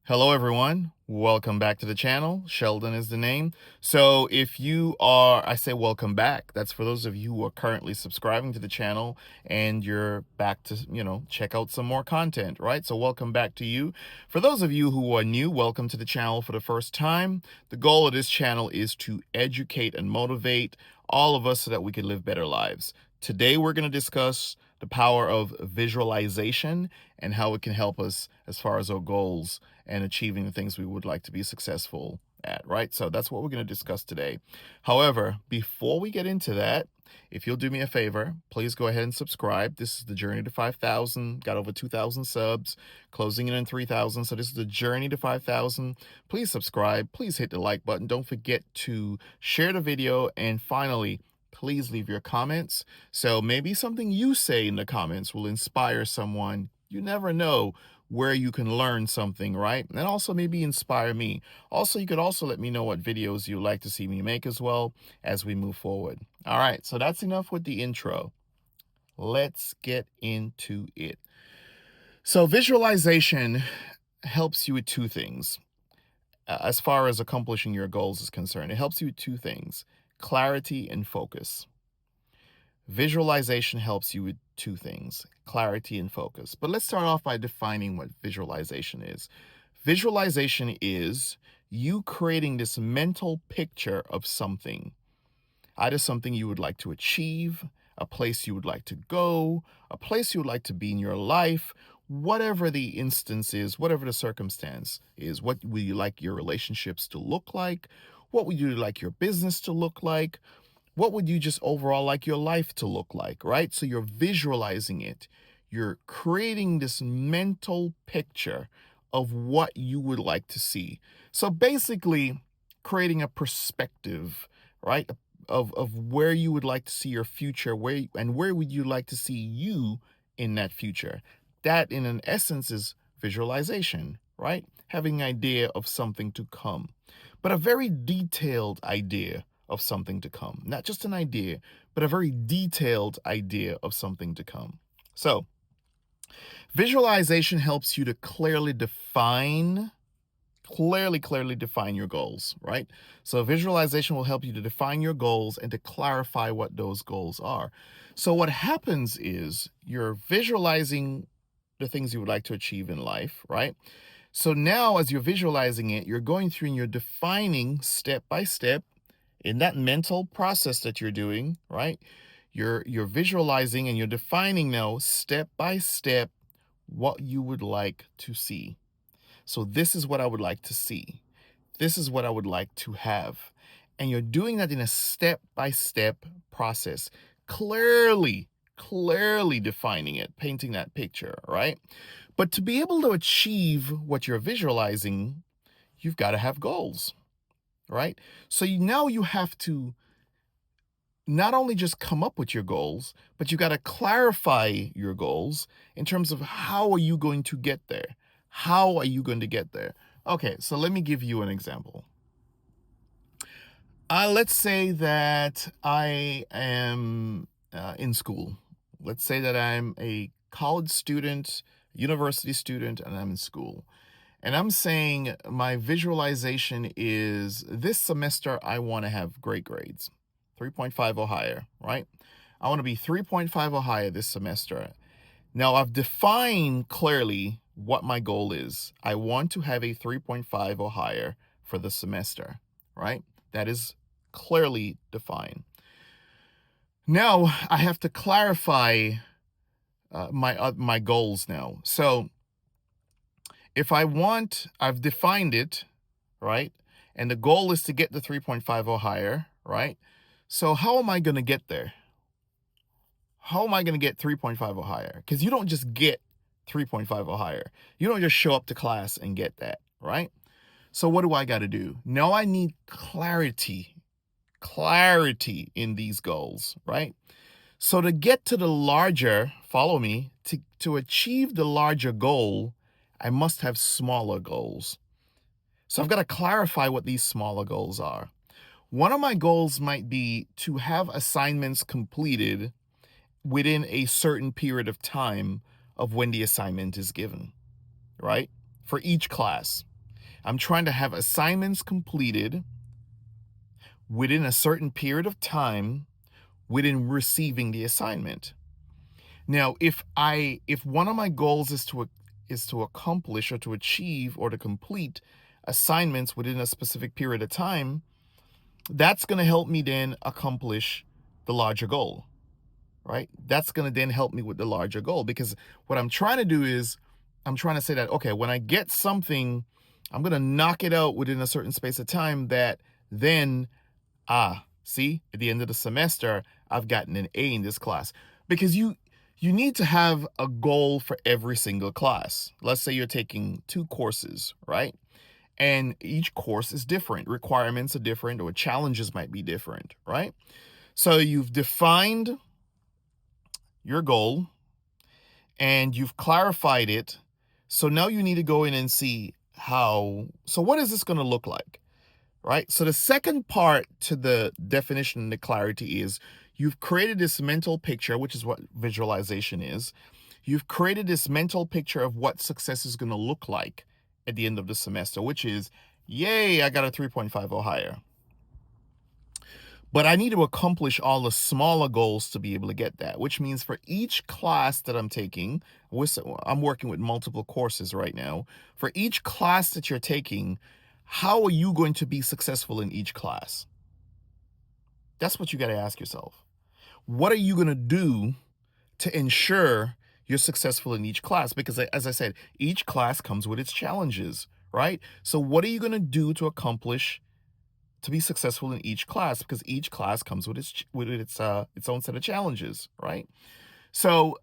Hello everyone, welcome back to the channel. Sheldon is the name. So if you are, I say welcome back. That's for those of you who are currently subscribing to the channel and you're back to, check out some more content, right? So welcome back to you. For those of you who are new, welcome to the channel for the first time. The goal of this channel is to educate and motivate all of us so that we can live better lives. Today we're going to discuss the power of visualization and how it can help us as far as our goals and achieving the things we would like to be successful at, right? So that's what we're going to discuss today. However, before we get into that, if you'll do me a favor, please go ahead and subscribe. This is the journey to 5,000, got over 2,000 subs, closing in 3,000. So this is the journey to 5,000. Please subscribe. Please hit the like button. Don't forget to share the video. And finally, please leave your comments. So maybe something you say in the comments will inspire someone. You never know where you can learn something, right? And also maybe inspire me. Also, you could also let me know what videos you'd like to see me make as well as we move forward. All right, so that's enough with the intro. Let's get into it. So visualization helps you with two things. As far as accomplishing your goals is concerned, it helps you with two things: clarity and focus. Visualization helps you with two things: clarity and focus. But let's start off by defining what visualization is. Visualization is you creating this mental picture of something, either something you would like to achieve, a place you would like to go, a place you would like to be in your life, whatever the instance is, whatever the circumstance is. What would you like your relationships to look like? What would you like your business to look like? What would you just overall like your life to look like, right? So you're visualizing it. You're creating this mental picture of what you would like to see. So basically creating a perspective, right? Of where you would like to see your future, where would you like to see you in that future. That in an essence is visualization, right? Having an idea of something to come, but a very detailed idea of something to come. Not just an idea, but a very detailed idea of something to come. So, visualization helps you to clearly define your goals, right? So visualization will help you to define your goals and to clarify what those goals are. So what happens is you're visualizing the things you would like to achieve in life, right? So now as you're visualizing it, you're going through and you're defining step by step in that mental process that you're doing, right? You're visualizing and you're defining now step by step what you would like to see. So this is what I would like to see. This is what I would like to have. And you're doing that in a step by step process, clearly defining it, painting that picture, right? But to be able to achieve what you're visualizing, you've got to have goals, right? So now you have to not only just come up with your goals, but you got to clarify your goals in terms of how are you going to get there? How are you going to get there? Okay, so let me give you an example. Let's say that I am in school. Let's say that I'm a college student, university student, and I'm in school. And I'm saying my visualization is this semester I want to have great grades, 3.5 or higher, right? I want to be 3.5 or higher this semester. Now I've defined clearly what my goal is. I want to have a 3.5 or higher for the semester, right? That is clearly defined. Now I have to clarify my goals now. So if I've defined it, right? And the goal is to get the 3.5 or higher, right? So how am I going to get there? How am I going to get 3.5 or higher? Because you don't just get 3.5 or higher. You don't just show up to class and get that, right? So what do I got to do? Now I need clarity in these goals, right? So to get to the larger, follow me, to achieve the larger goal, I must have smaller goals. So I've got to clarify what these smaller goals are. One of my goals might be to have assignments completed within a certain period of time of when the assignment is given, right? For each class. I'm trying to have assignments completed within a certain period of time within receiving the assignment. Now, if one of my goals is to accomplish or to achieve or to complete assignments within a specific period of time, that's going to help me then accomplish the larger goal, right? That's going to then help me with the larger goal, because what I'm trying to do is I'm trying to say that, okay, when I get something, I'm going to knock it out within a certain space of time that then, see, at the end of the semester, I've gotten an A in this class. Because you need to have a goal for every single class. Let's say you're taking 2 courses, right? And each course is different. Requirements are different, or challenges might be different, right? So you've defined your goal and you've clarified it. So now you need to go in and see so what is this going to look like, right? So the second part to the definition and the clarity is you've created this mental picture, which is what visualization is. You've created this mental picture of what success is going to look like at the end of the semester, which is, yay, I got a 3.5 or higher. But I need to accomplish all the smaller goals to be able to get that, which means for each class that I'm taking, I'm working with multiple courses right now. For each class that you're taking, how are you going to be successful in each class? That's what you got to ask yourself. What are you going to do to ensure you're successful in each class? Because as I said, each class comes with its challenges, right? So what are you going to do to be successful in each class? Because each class comes with its own set of challenges, right? So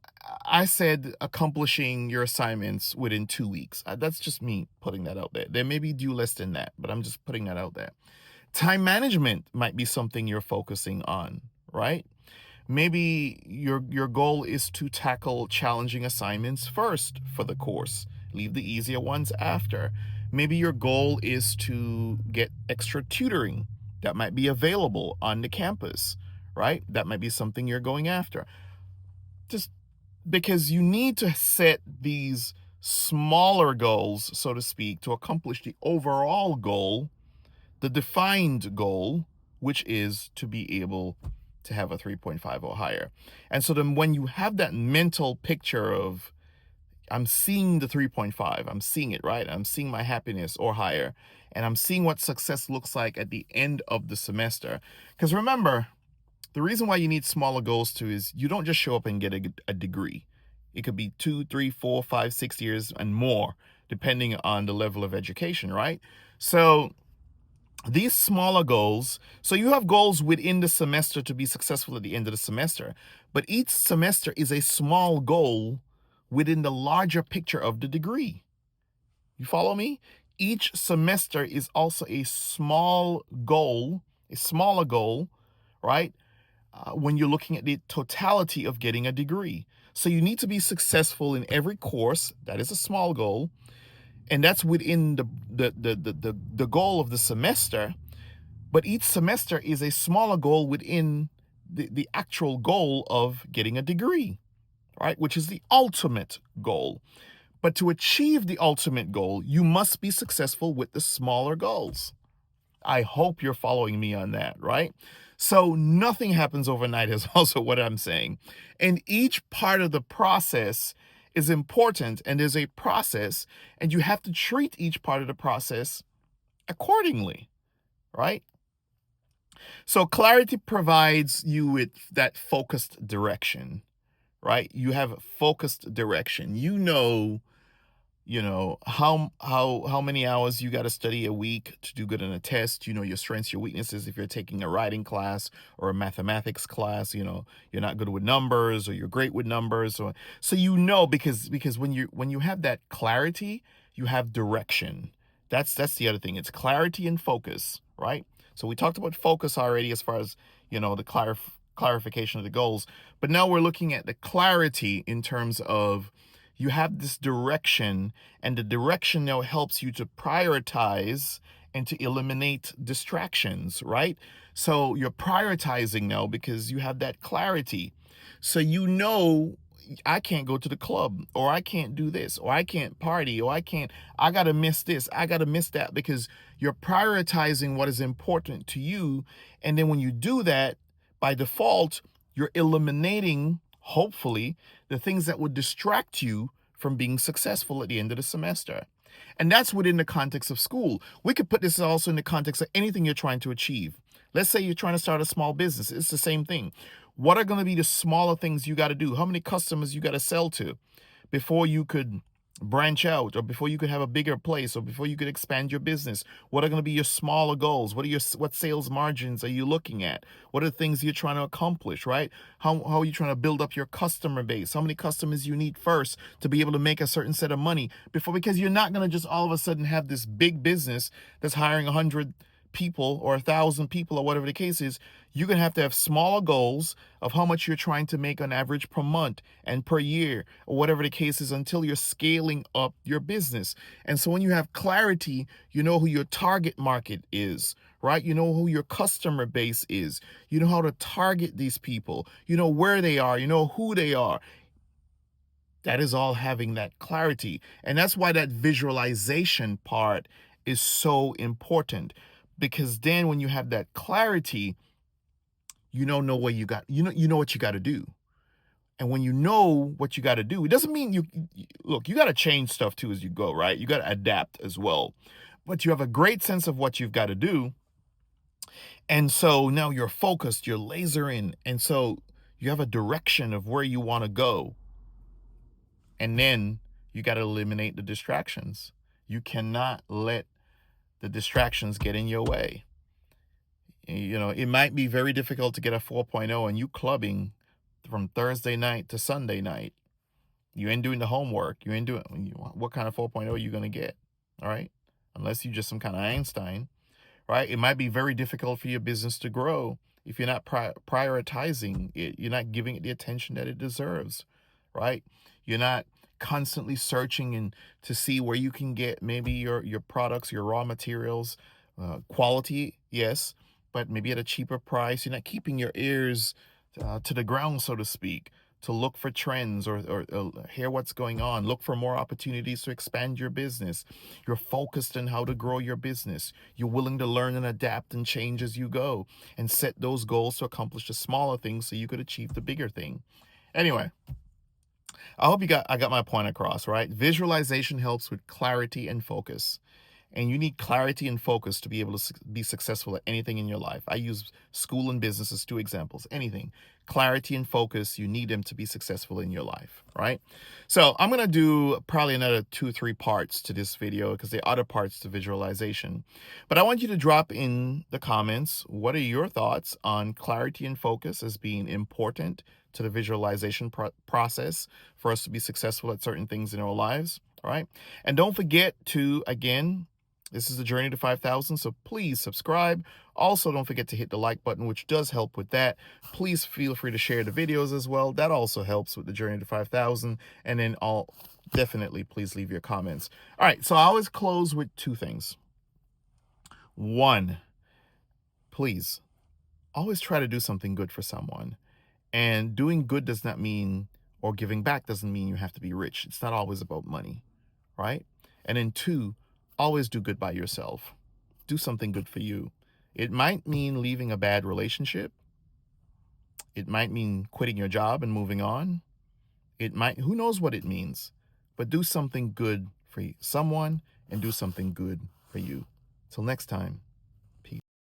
I said accomplishing your assignments within 2 weeks. That's just me putting that out there. There may be due less than that, but I'm just putting that out there. Time management might be something you're focusing on, right? Maybe your goal is to tackle challenging assignments first for the course. Leave the easier ones after. Maybe your goal is to get extra tutoring that might be available on the campus, right? That might be something you're going after. Just because you need to set these smaller goals, so to speak, to accomplish the overall goal, the defined goal, which is to be able to have a 3.5 or higher. And so then when you have that mental picture of, I'm seeing the 3.5, I'm seeing it, right? I'm seeing my happiness or higher, and I'm seeing what success looks like at the end of the semester. Because remember, the reason why you need smaller goals too is you don't just show up and get a degree. It could be 2, 3, 4, 5, 6 years and more, depending on the level of education, right? So these smaller goals, so you have goals within the semester to be successful at the end of the semester, but each semester is a small goal within the larger picture of the degree. You follow me? Each semester is also a small goal, a smaller goal, right? When you're looking at the totality of getting a degree. So you need to be successful in every course. That is a small goal. And that's within the goal of the semester. But each semester is a smaller goal within the actual goal of getting a degree, right? Which is the ultimate goal. But to achieve the ultimate goal, you must be successful with the smaller goals. I hope you're following me on that, right? So nothing happens overnight is also what I'm saying. And each part of the process is important, and there's a process, and you have to treat each part of the process accordingly, right? So clarity provides you with that focused direction, right? You have focused direction. How many hours you got to study a week to do good in a test. You know your strengths, your weaknesses. If you're taking a writing class or a mathematics class, you're not good with numbers, or you're great with numbers. So because when you have that clarity, you have direction. That's the other thing. It's clarity and focus, right? So we talked about focus already as far as the clarification of the goals, but now we're looking at the clarity in terms of you have this direction, and the direction now helps you to prioritize and to eliminate distractions, right? So you're prioritizing now because you have that clarity. So I can't go to the club, or I can't do this, or I can't party, or I got to miss this, I got to miss that, because you're prioritizing what is important to you. And then when you do that, by default, you're eliminating, hopefully, the things that would distract you from being successful at the end of the semester. And that's within the context of school. We could put this also in the context of anything you're trying to achieve. Let's say you're trying to start a small business. It's the same thing. What are going to be the smaller things you got to do? How many customers you got to sell to before you could branch out, or before you could have a bigger place, or before you could expand your business? What are going to be your smaller goals? What sales margins are you looking at? What are the things you're trying to accomplish, right? How are you trying to build up your customer base? How many customers you need first to be able to make a certain set of money before, because you're not going to just all of a sudden have this big business that's hiring 100 people or 1,000 people or whatever the case is. You're going to have smaller goals of how much you're trying to make on average per month and per year, or whatever the case is, until you're scaling up your business. And so when you have clarity, you know who your target market is, right? You know who your customer base is. You know how to target these people. You know where they are. You know who they are. That is all having that clarity. And that's why that visualization part is so important, because then when you have that clarity, you know what you got to do. And when you know what you got to do, it doesn't mean look, you got to change stuff too as you go, right? You got to adapt as well. But you have a great sense of what you've got to do. And so now you're focused, you're laser in. And so you have a direction of where you want to go. And then you got to eliminate the distractions. You cannot let the distractions get in your way. You know, it might be very difficult to get a 4.0 and you clubbing from Thursday night to Sunday night. You ain't doing the homework. You ain't doing, what kind of 4.0 are you going to get? All right. Unless you're just some kind of Einstein, right? It might be very difficult for your business to grow if you're not prioritizing it. You're not giving it the attention that it deserves, right? You're not constantly searching and to see where you can get maybe your products, your raw materials, quality, yes, but maybe at a cheaper price. You're not keeping your ears to the ground, so to speak, to look for trends, or hear what's going on, look for more opportunities to expand your business. You're focused on how to grow your business. You're willing to learn and adapt and change as you go, and set those goals to accomplish the smaller things so you could achieve the bigger thing. Anyway, I hope I got my point across, right? Visualization helps with clarity and focus. And you need clarity and focus to be able to be successful at anything in your life. I use school and business as two examples. Anything. Clarity and focus, you need them to be successful in your life, right? So I'm going to do probably another 2-3 parts to this video, because there are other parts to visualization. But I want you to drop in the comments, what are your thoughts on clarity and focus as being important to the visualization process for us to be successful at certain things in our lives, all right? And don't forget to, again, this is the journey to 5,000, so please subscribe. Also, don't forget to hit the like button, which does help with that. Please feel free to share the videos as well. That also helps with the journey to 5,000. And then definitely please leave your comments. All right, so I always close with 2 things. 1, please always try to do something good for someone. And doing good does not mean, or giving back doesn't mean you have to be rich. It's not always about money, right? And then 2, always do good by yourself. Do something good for you. It might mean leaving a bad relationship. It might mean quitting your job and moving on. It might, who knows what it means, but do something good for someone and do something good for you. Till next time.